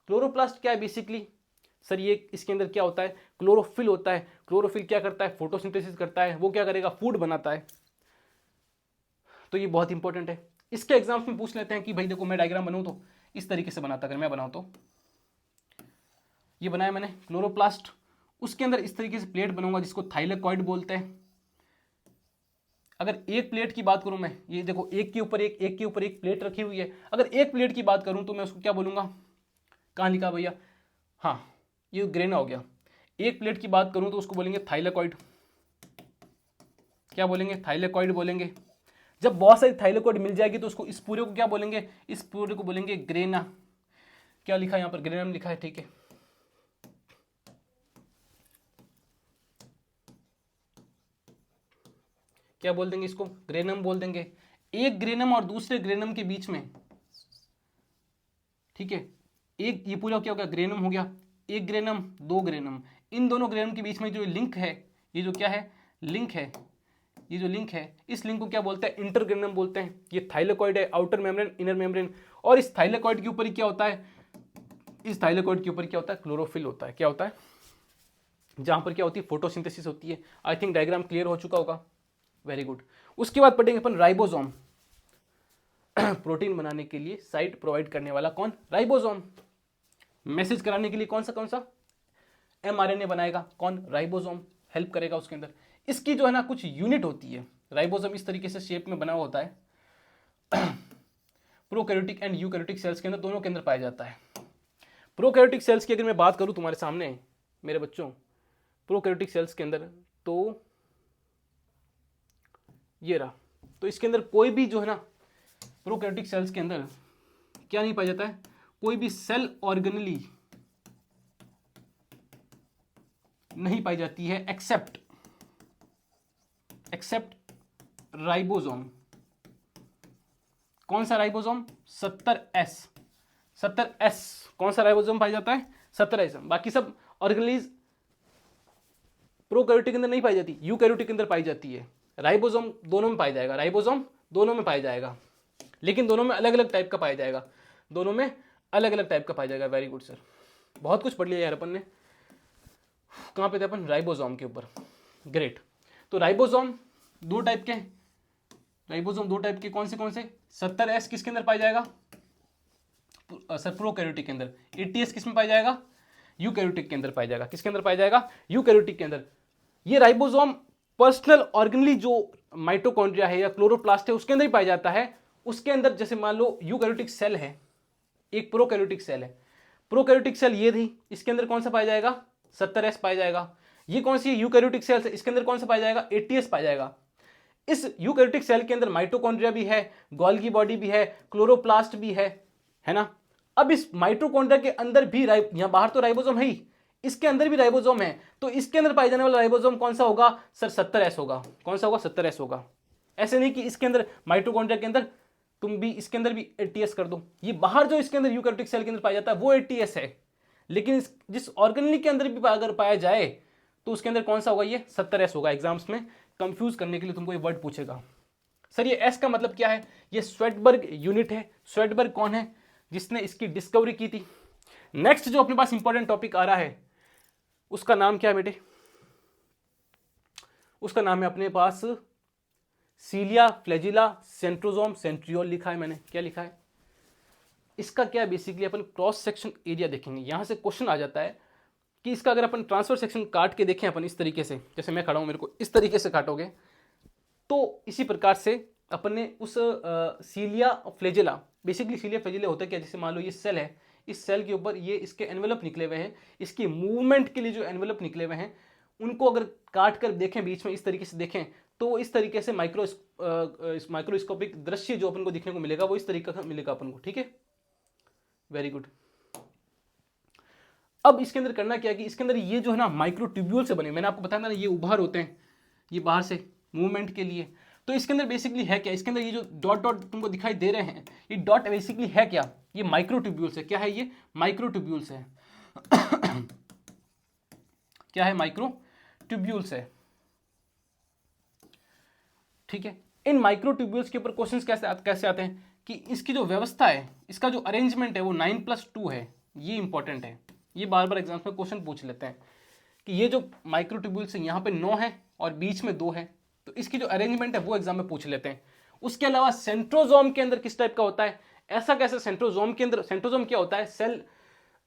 क्लोरोप्लास्ट क्या है बेसिकली सर, ये इसके अंदर क्या होता है, क्लोरोफिल होता है। क्लोरोफिल क्या करता है, फोटोसिंथेसिस करता है, वो क्या करेगा, फूड बनाता है। तो ये बहुत इंपॉर्टेंट है। इसके एग्जाम्स में पूछ लेते हैं कि भाई देखो मैं डायग्राम बनाऊं तो इस तरीके से बनाता, अगर मैं बनाऊं तो ये बनाया मैंने क्लोरोप्लास्ट, उसके अंदर इस तरीके से प्लेट बनाऊंगा जिसको थाइलेकॉइड बोलते हैं। अगर एक प्लेट की बात करूं मैं, ये देखो एक के ऊपर एक, एक के ऊपर एक प्लेट रखी हुई है, अगर एक प्लेट की बात करूं तो मैं उसको क्या बोलूंगा, कहाँ लिखा भैया, हाँ ये ग्रेना हो गया। एक प्लेट की बात करूं तो उसको बोलेंगे थाइलेकॉइड। क्या बोलेंगे, थाइलेकॉइड बोलेंगे। जब बहुत सारी थाइलेकॉइड मिल जाएगी तो उसको, इस पूरे को क्या बोलेंगे, इस पूरे को बोलेंगे ग्रेना। क्या लिखा है यहाँ पर, ग्रेनम लिखा है, ठीक है। क्या बोल देंगे इसको, ग्रेनम बोल देंगे। एक ग्रेनम और दूसरे ग्रेनम के बीच में, ठीक है, एक ये पूरा क्या हो गया, ग्रेनम हो गया, एक ग्रेनम, 2 ग्रेनम, इन दोनों ग्रेनम के बीच में जो लिंक है, ये जो क्या है, लिंक है, ये जो लिंक है, इस लिंक को क्या बोलते हैं, इंटरग्रेनम बोलते हैं। ये थाइलेकॉइड है, आउटर मेम्ब्रेन, इनर मेम्ब्रेन। और इस थाइलेकॉइड के ऊपर ही क्या होता है, इस थाइलेकॉइड के ऊपर क्या होता है, क्लोरोफिल होता है। क्या होता है, जहां पर क्या होती है, फोटोसिंथेसिस होती है। आई थिंक डायग्राम क्लियर हो चुका होगा, वेरी गुड। उसके बाद पढ़ेंगे अपन राइबोसोम। प्रोटीन बनाने के लिए साइट प्रोवाइड करने वाला कौन, राइबोसोम। मैसेज कराने के लिए कौन सा एमआरएनए बनाएगा, कौन, राइबोसोम, हेल्प करेगा उसके अंदर। इसकी जो है ना कुछ यूनिट होती है, राइबोसोम इस तरीके से शेप में बना हुआ होता है। प्रोकैरियोटिक एंड यूकैरियोटिक सेल्स के अंदर, दोनों के अंदर पाया जाता है। प्रोकैरियोटिक सेल्स की अगर मैं बात करूं तुम्हारे सामने मेरे बच्चों, प्रोकैरियोटिक सेल्स के अंदर, तो ये रहा। तो इसके अंदर कोई भी जो है ना प्रोकैरियोटिक सेल्स के अंदर क्या नहीं पाया जाता है, कोई भी सेल ऑर्गेनली नहीं पाई जाती है एक्सेप्ट राइबोसोम। कौन सा राइबोसोम? 70S। 70S कौन सा राइबोसोम पाया जाता है? 70S। बाकी सब ऑर्गेनलीज प्रोकैरियोटिक के अंदर नहीं पाई जाती, यूकैरियोटिक के अंदर पाई जाती है। राइबोसोम दोनों में पाया जाएगा, राइबोसोम दोनों में पाया जाएगा, लेकिन दोनों में अलग अलग टाइप का पाया जाएगा, दोनों में अलग अलग टाइप का पाया जाएगा। वेरी गुड सर, बहुत कुछ पढ़ लिया यार अपन ने। कहाँ पे थे अपन? राइबोसोम के ऊपर। ग्रेट। तो राइबोसोम दो टाइप के, राइबोसोम दो टाइप के कौन से? 70S किसके अंदर पाया जाएगा सर? प्रोकैरियोटिक के अंदर। 80S किस में पाया जाएगा? यूकैरियोटिक के अंदर पाया जाएगा। किसके अंदर पाया जाएगा? यूकैरियोटिक के अंदर। ये राइबोसोम पर्सनल ऑर्गेनली जो माइटोकॉन्ड्रिया है या क्लोरोप्लास्ट है उसके अंदर ही पाया जाता है। उसके अंदर जैसे मान लो यूकैरियोटिक सेल है, एक प्रोकैरियोटिक सेल है, प्रोकैरियोटिक सेल ये थी, इसके अंदर कौन सा पाया जाएगा? 70S पाया जाएगा। ये कौन सी यूकैरियोटिक सेल है, इसके अंदर कौन सा पाया जाएगा? 80S पाया जाएगा। इस यूकैरियोटिक सेल के अंदर माइटोकॉन्ड्रिया भी है, गोल्गी बॉडी भी है, क्लोरोप्लास्ट भी है ना। अब इस माइटोकॉन्ड्रिया के अंदर भी यहां बाहर तो राइबोसोम है ही, इसके अंदर भी राइबोसोम है, तो इसके अंदर पाया जाने वाला राइबोसोम कौन सा होगा सर? 70S होगा। कौन सा होगा? 70S होगा। ऐसे नहीं कि इसके अंदर माइटोकॉन्ड्रिया के अंदर तुम भी इसके अंदर भी 80S कर दो। ये बाहर जो इसके अंदर यूकैरियोटिक सेल के अंदर पाया जाता है वो 80S है, लेकिन जिस ऑर्गेनली के अंदर भी अगर पाया जाए तो उसके अंदर कौन सा होगा? ये 70S होगा। एग्जाम्स में कंफ्यूज करने के लिए तुमको ये वर्ड पूछेगा। सर ये S का मतलब क्या है? ये स्वेटबर्ग यूनिट है। स्वेटबर्ग कौन है? जिसने इसकी डिस्कवरी की थी। नेक्स्ट जो अपने पास इंपॉर्टेंट टॉपिक आ रहा है उसका नाम क्या है बेटे? उसका नाम है अपने पास सीलिया फ्लैजिला सेंट्रोसोम सेंट्रियोल लिखा है मैंने। क्या लिखा है? इसका क्या बेसिकली अपन क्रॉस सेक्शन एरिया देखेंगे। यहां से क्वेश्चन आ जाता है कि इसका अगर अपन ट्रांसफर सेक्शन काट के देखें अपन इस तरीके से, जैसे मैं खड़ा हूं, मेरे को इस तरीके से काटोगे तो इसी प्रकार से अपन ने उस सीलिया फ्लैजिला, बेसिकली सीलिया फ्लैजिला होता है क्या? जैसे मान लो ये सेल है, इस सेल के ऊपर ये इसके एनवेलप निकले हुए हैं, इसकी मूवमेंट के लिए जो एनवेलप निकले हुए हैं उनको अगर काट कर देखें, बीच में इस तरीके से देखें, तो इस तरीके से माइक्रोस्कोपिक दृश्य जो अपन को दिखने को मिलेगा वो इस तरीके का मिलेगा अपन को। ठीक है, वेरी गुड। अब इसके अंदर करना क्या है कि इसके अंदर ये जो है ना माइक्रोट्यूब्यूल से बने, मैंने आपको बताया था ना ये उभार होते हैं, ये बाहर से मूवमेंट के लिए। तो इसके अंदर बेसिकली है क्या? इसके अंदर ये जो डॉट डॉट तुमको दिखाई दे रहे हैं, ये डॉट बेसिकली है क्या? ये माइक्रोट्यूब्यूल्स है। क्या है ये? माइक्रोट्यूब्यूल्स है। क्या है? माइक्रोट्यूब्यूल्स है। ठीक है, इन माइक्रोट्यूब्यूल्स के ऊपर क्वेश्चंस कैसे आते हैं कि इसकी जो व्यवस्था है, इसका जो अरेंजमेंट है वो 9+2 है। ये इंपॉर्टेंट है, ये बार बार एग्जाम्स में क्वेश्चन पूछ लेते हैं कि ये जो माइक्रोट्यूब्यूल्स है यहाँ पे 9 है और बीच में 2 है, तो इसकी जो अरेंजमेंट है वो एग्जाम में पूछ लेते हैं। उसके अलावा सेंट्रोजोम के अंदर किस टाइप का होता है? ऐसा कैसे सेंट्रोजोम के अंदर? सेंट्रोजोम क्या होता है? सेल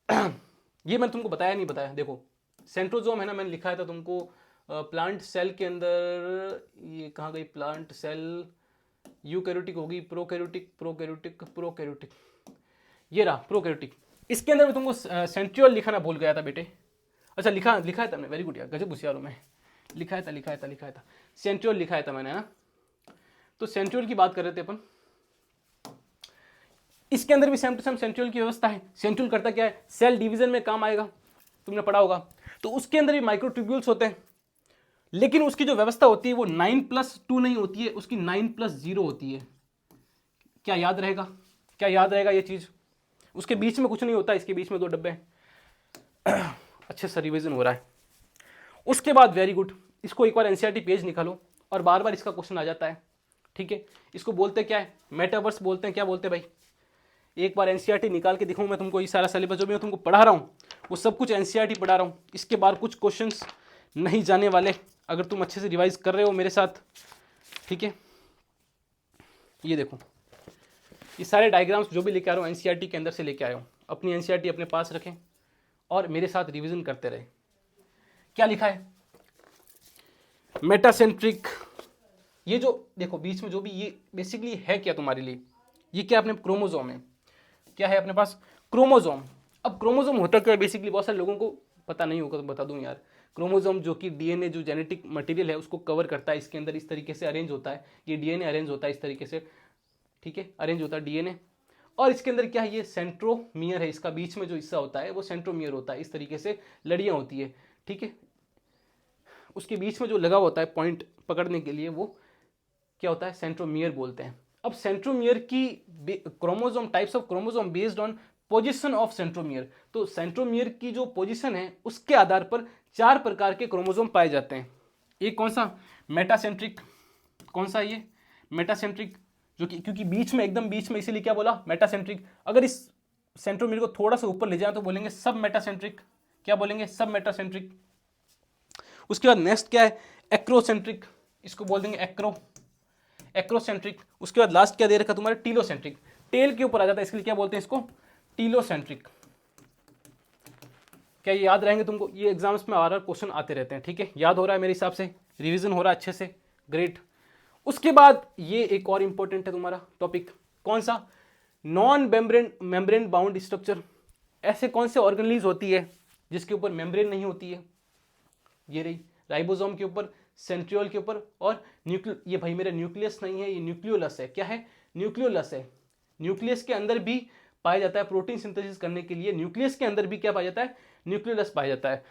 ये मैंने तुमको बताया नहीं बताया? देखो सेंट्रोजोम है ना, मैंने लिखा था तुमको प्लांट सेल के अंदर, ये कहाँ गई प्लांट सेल? यूकैरियोटिक होगी, प्रोकैरियोटिक प्रोकैरियोटिक प्रोकैरियोटिक, ये रहा प्रोकैरियोटिक। इसके अंदर मैं तुमको सेंट्रियोल लिखाना भूल गया था बेटे। अच्छा लिखा है तुमने, वेरी गुड यार, गजब होशियार हूं मैं। लिखा था सेंट्रियोल लिखा था मैंने, है ना। तो सेंट्रियोल की बात कर रहे थे अपन। इसके अंदर भी सेम टू सेम सेंट्रियोल की व्यवस्था है। सेंट्रियोल करता क्या है? सेल डिवीजन में काम आएगा, तुमने पढ़ा होगा। तो उसके अंदर भी माइक्रोट्यूब्यूल्स होते हैं, लेकिन उसकी जो व्यवस्था होती है वो 9+2 नहीं होती है, उसकी 9+0 होती है। क्या याद रहेगा? क्या याद रहेगा ये चीज? उसके बीच में कुछ नहीं होता, इसके बीच में 2 डब्बे हैं। अच्छे से रिवीजन हो रहा है। उसके बाद वेरी गुड, इसको एक बार एनसीईआरटी पेज निकालो और बार बार इसका क्वेश्चन आ जाता है। ठीक है, इसको बोलते क्या है? मेटावर्स बोलते हैं। क्या बोलते हैं भाई? एक बार एनसीईआरटी निकाल के दिखाऊं मैं तुमको। ये सारा सिलेबस जो मैं तुमको पढ़ा रहा हूँ वो सब कुछ एनसीईआरटी पढ़ा रहा हूँ। इसके बाद कुछ क्वेश्चंस नहीं जाने वाले अगर तुम अच्छे से रिवाइज कर रहे हो मेरे साथ। ठीक है, ये देखो, ये सारे डायग्राम्स जो भी लेके आ रहा हूँ एनसीईआरटी के अंदर से लेके आया हूँ। अपनी एनसीईआरटी अपने पास रखें और मेरे साथ रिवीजन करते रहे। क्या लिखा है? मेटासेंट्रिक। ये जो देखो बीच में जो भी, ये बेसिकली है क्या तुम्हारे लिए? ये क्या? अपने क्रोमोजोम है। क्या है अपने पास? क्रोमोजोम। अब क्रोमोजोम होता क्या है बेसिकली? बहुत सारे लोगों को पता नहीं होगा तो बता दूं यार। क्रोमोसोम जो कि डीएनए जो जेनेटिक मटेरियल है उसको कवर करता है, इसके अंदर इस तरीके से अरेंज होता है, ये डीएनए अरेंज होता है इस तरीके से, ठीक है, अरेंज होता है डीएनए। और इसके अंदर क्या है, ये सेंट्रोमियर है, इसका बीच में जो हिस्सा होता है वो सेंट्रोमियर होता है, इस तरीके से लड़ियां होती है, ठीक है। उसके बीच में जो लगा होता है पॉइंट पकड़ने के लिए वो क्या होता है, सेंट्रोमियर बोलते हैं। अब सेंट्रोमियर की chromosome, types of chromosome based on position of centromere, तो सेंट्रोमियर की जो पोजीशन है उसके आधार पर 4 प्रकार के क्रोमोसोम पाए जाते हैं। एक कौन सा, मेटासेंट्रिक, कौन सा ये मेटासेंट्रिक, जो कि क्योंकि बीच में, एकदम बीच में, इसीलिए क्या बोला मेटासेंट्रिक। अगर इस सेंट्रोमियर को थोड़ा सा ऊपर ले जाए तो बोलेंगे सब मेटासेंट्रिक, क्या बोलेंगे, सब मेटासेंट्रिक। उसके बाद नेक्स्ट क्या है, एक्रोसेंट्रिक, इसको बोल देंगे एक्रोसेंट्रिक। उसके बाद लास्ट क्या दे रखा तुम्हारे, टीलोसेंट्रिक, टेल के ऊपर आ जाता है, इसके लिए क्या बोलते हैं इसको, टीलोसेंट्रिक। क्या ये याद रहेंगे तुमको, ये एग्जाम्स में बार क्वेश्चन आते रहते हैं, ठीक है, याद हो रहा है मेरे हिसाब से, रिवीजन हो रहा है अच्छे से, ग्रेट। उसके बाद ये एक और इंपॉर्टेंट है तुम्हारा टॉपिक, कौन सा, नॉन मेम्ब्रेन बाउंड स्ट्रक्चर। ऐसे कौन से ऑर्गेनेल्स होती है जिसके ऊपर मेम्ब्रेन नहीं होती है, ये रही, राइबोसोम के ऊपर, सेंट्रियोल के ऊपर, और ये भाई मेरा न्यूक्लियस नहीं है, ये न्यूक्लियोलस है, क्या है, न्यूक्लियोलस है। न्यूक्लियस के अंदर भी पाया जाता है, प्रोटीन सिंथेसिस करने के लिए न्यूक्लियस के अंदर भी क्या पाया जाता है, न्यूक्लियोलस पाया जाता है।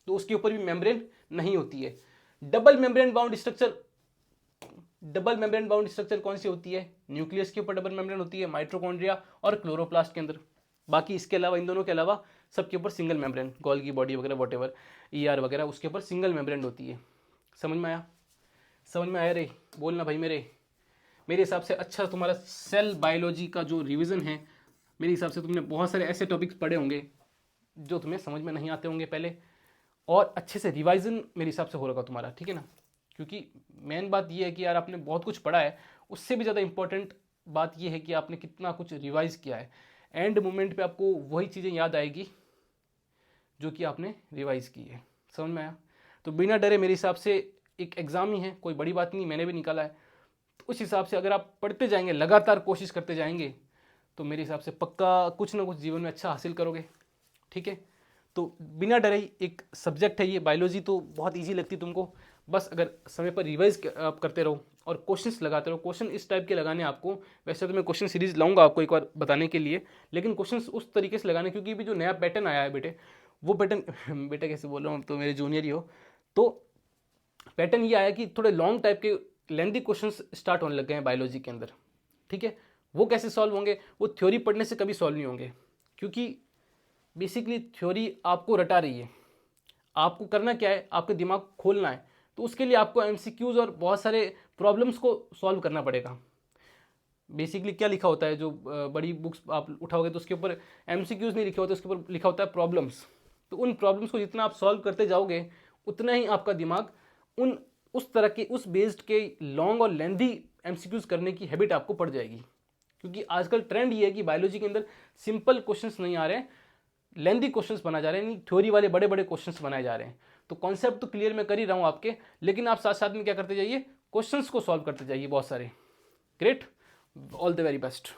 तो उसके ऊपर भी मेम्ब्रेन नहीं होती है। डबल मेम्ब्रेन बाउंड स्ट्रक्चर कौन सी होती है, न्यूक्लियस के ऊपर डबल मेम्ब्रेन होती है, माइटोकॉन्ड्रिया और क्लोरोप्लास्ट के अंदर। बाकी इसके अलावा, इन दोनों के अलावा सबके ऊपर सिंगल मेम्ब्रेन, गोल्गी बॉडी वगैरह वॉटेवर, ईआर वगैरह, उसके ऊपर सिंगल मेम्ब्रेन होती है। समझ में आया, समझ में आया रे, बोलना भाई मेरे हिसाब से अच्छा तुम्हारा सेल बायोलॉजी का जो रिवीजन है, मेरे हिसाब से तुमने बहुत सारे ऐसे टॉपिक्स पढ़े होंगे जो तुम्हें समझ में नहीं आते होंगे पहले, और अच्छे से रिवाइजन मेरे हिसाब से हो रहा तुम्हारा, ठीक है ना। क्योंकि मेन बात ये है कि यार आपने बहुत कुछ पढ़ा है, उससे भी ज़्यादा इंपॉर्टेंट बात ये है कि आपने कितना कुछ रिवाइज किया है। एंड मोमेंट पे आपको वही चीज़ें याद आएगी जो कि आपने रिवाइज की है। समझ में आया, तो बिना डरे, मेरे हिसाब से एक एग्ज़ाम ही है, कोई बड़ी बात नहीं, मैंने भी निकाला है, तो उस हिसाब से अगर आप पढ़ते जाएंगे, लगातार कोशिश करते जाएंगे, तो मेरे हिसाब से पक्का कुछ ना कुछ जीवन में अच्छा हासिल करोगे, ठीक है। तो बिना डरे ही एक सब्जेक्ट है ये, बायोलॉजी तो बहुत ईजी लगती तुमको, बस अगर समय पर रिवाइज आप करते रहो और क्वेश्चंस लगाते रहो। क्वेश्चन इस टाइप के लगाने आपको, वैसे तो मैं क्वेश्चन सीरीज लाऊंगा आपको एक बार बताने के लिए, लेकिन क्वेश्चंस उस तरीके से लगाने, क्योंकि भी जो नया पैटर्न आया है बेटे, वो पैटर्न बेटा कैसे बोल रहा हूँ, तो मेरे जूनियर ही हो, तो पैटर्न ये आया कि थोड़े लॉन्ग टाइप के लेंथी क्वेश्चंस स्टार्ट होने लग गए हैं बायोलॉजी के अंदर, ठीक है। वो कैसे सॉल्व होंगे, वो थ्योरी पढ़ने से कभी सॉल्व नहीं होंगे, क्योंकि बेसिकली थ्योरी आपको रटा रही है, आपको करना क्या है, आपका दिमाग खोलना है, तो उसके लिए आपको एमसीक्यूज और बहुत सारे प्रॉब्लम्स को सॉल्व करना पड़ेगा। बेसिकली क्या लिखा होता है, जो बड़ी बुक्स आप उठाओगे तो उसके ऊपर एमसीक्यूज नहीं लिखे होते, उसके ऊपर लिखा होता है प्रॉब्लम्स। तो उन प्रॉब्लम्स को जितना आप सॉल्व करते जाओगे, उतना ही आपका दिमाग उस तरह के, उस बेस्ड के लॉन्ग और लेंथी एमसीक्यूज करने की हैबिट आपको पड़ जाएगी। क्योंकि आजकल ट्रेंड ये है कि बायोलॉजी के अंदर सिंपल क्वेश्चंस नहीं आ रहे हैं, लेंथी क्वेश्चंस बनाए जा रहे हैं, थ्योरी वाले बड़े बड़े क्वेश्चंस बनाए जा रहे हैं। तो कॉन्सेप्ट तो क्लियर मैं कर ही रहा हूँ आपके, लेकिन आप साथ साथ में क्या करते जाइए, क्वेश्चंस को सॉल्व करते जाइए बहुत सारे। Great, all the very best.